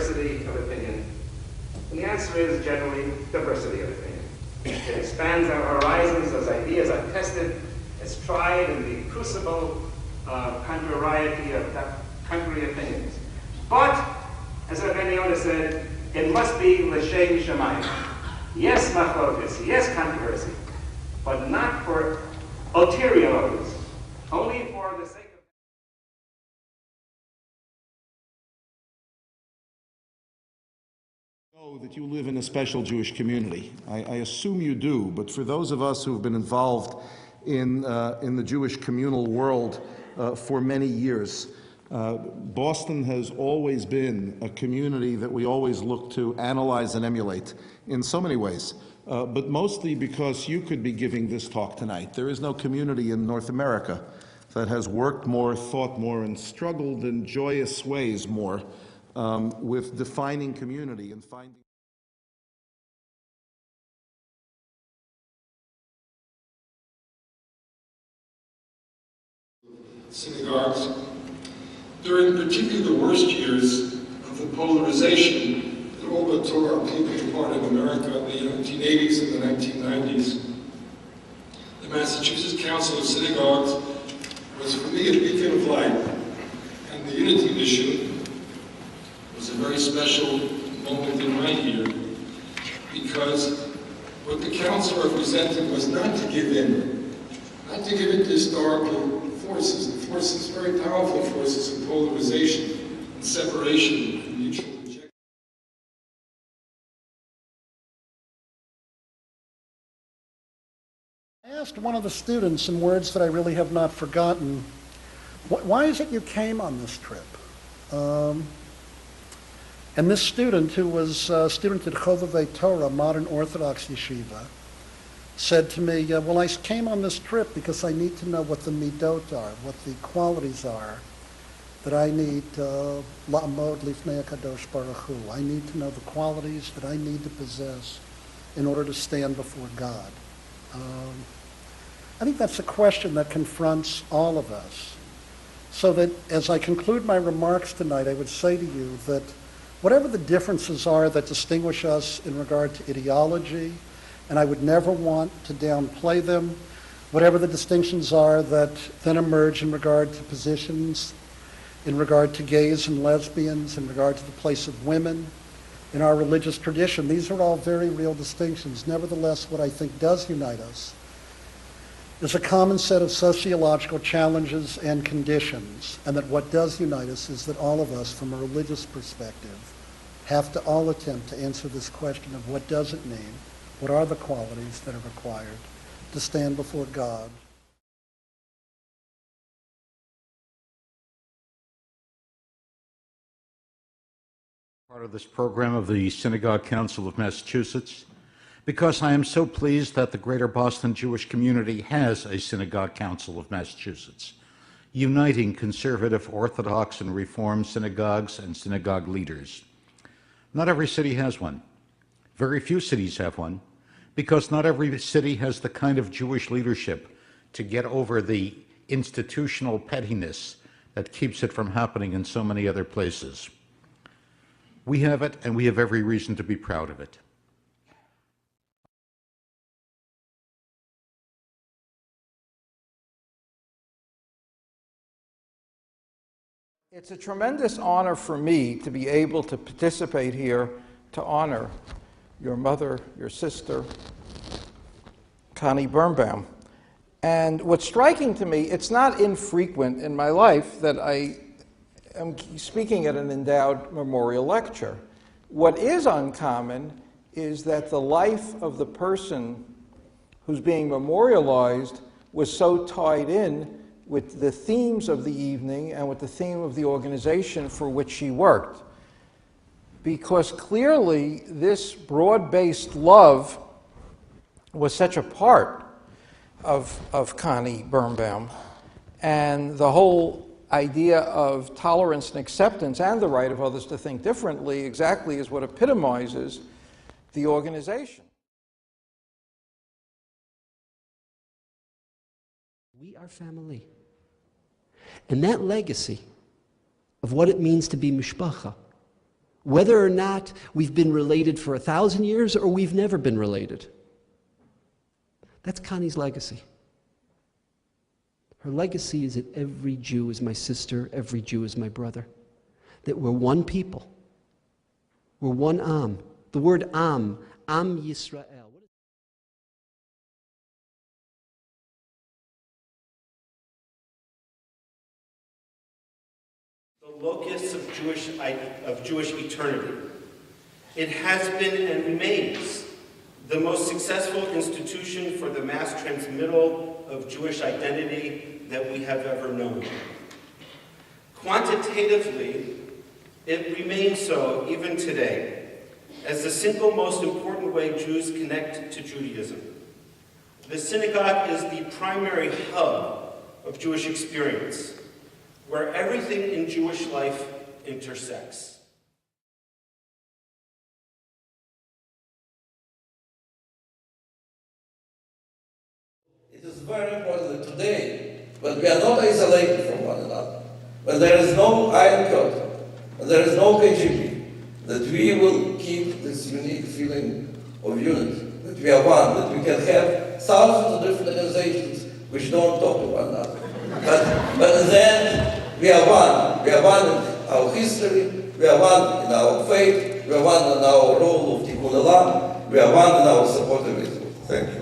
diversity of opinion? And the answer is generally diversity of opinion. It expands our horizons as ideas are tested, as tried in the crucible of contrariety of contrary opinions. But, as Rabbeinu said, it must be l'shem shamayim. Yes, machlokas, yes, controversy, but not for ulterior motives, only for the sake of... Know that you live in a special Jewish community. I assume you do, but for those of us who've been involved in the Jewish communal world for many years, Boston has always been a community that we always look to analyze and emulate in so many ways, but mostly because you could be giving this talk tonight. There is no community in North America that has worked more, thought more, and struggled in joyous ways more with defining community and finding... synagogues during particularly the worst years of the polarization that all but tore our people apart in America in the 1980s and the 1990s. The Massachusetts Council of Synagogues was for me a beacon of light, and the unity mission was a very special moment in my year, because what the council represented was not to give in, not to give in to historical forces, very powerful forces of polarization and separation and mutual rejection. I asked one of the students in words that I really have not forgotten, why is it you came on this trip? And this student, who was a student at Chovevei Torah, modern Orthodox yeshiva, said to me, well, I came on this trip because I need to know what the midot are, what the qualities are that I need la'amod lifnei HaKadosh Baruch Hu. I need to know the qualities that I need to possess in order to stand before God. I think that's a question that confronts all of us. So that as I conclude my remarks tonight, I would say to you that whatever the differences are that distinguish us in regard to ideology, and I would never want to downplay them, whatever the distinctions are that then emerge in regard to positions, in regard to gays and lesbians, in regard to the place of women in our religious tradition. These are all very real distinctions. Nevertheless, what I think does unite us is a common set of sociological challenges and conditions, and that what does unite us is that all of us, from a religious perspective, have to all attempt to answer this question of what does it mean, what are the qualities that are required to stand before God. Part of this program of the Synagogue Council of Massachusetts, because I am so pleased that the Greater Boston Jewish community has a Synagogue Council of Massachusetts, uniting conservative, Orthodox, and Reform synagogues and synagogue leaders. Not every city has one. Very few cities have one, because not every city has the kind of Jewish leadership to get over the institutional pettiness that keeps it from happening in so many other places. We have it, and we have every reason to be proud of it. It's a tremendous honor for me to be able to participate here to honor your mother, your sister, Connie Birnbaum. And what's striking to me, it's not infrequent in my life that I am speaking at an endowed memorial lecture. What is uncommon is that the life of the person who's being memorialized was so tied in with the themes of the evening and with the theme of the organization for which she worked. Because clearly this broad-based love was such a part of Connie Birnbaum, and the whole idea of tolerance and acceptance and the right of others to think differently exactly is what epitomizes the organization. We are family. And that legacy of what it means to be mishpacha whether or not we've been related for 1,000 years or we've never been related. That's Connie's legacy. Her legacy is that every Jew is my sister, every Jew is my brother. That we're one people. We're one Am. The word Am Yisrael. The locus of Jewish eternity. It has been and remains the most successful institution for the mass transmittal of Jewish identity that we have ever known. Quantitatively, it remains so even today, as the single most important way Jews connect to Judaism. The synagogue is the primary hub of Jewish experience, where everything in Jewish life intersects. It is very important that today, when we are not isolated from one another, when there is no Iron Curtain, when there is no KGB, that we will keep this unique feeling of unity, that we are one, that we can have thousands of different organizations which don't talk to one another. But in the end, we are one. We are one in our history, we are one in our faith, we are one in our role of Tikkun Olam, we are one in our support of Israel. Thank you.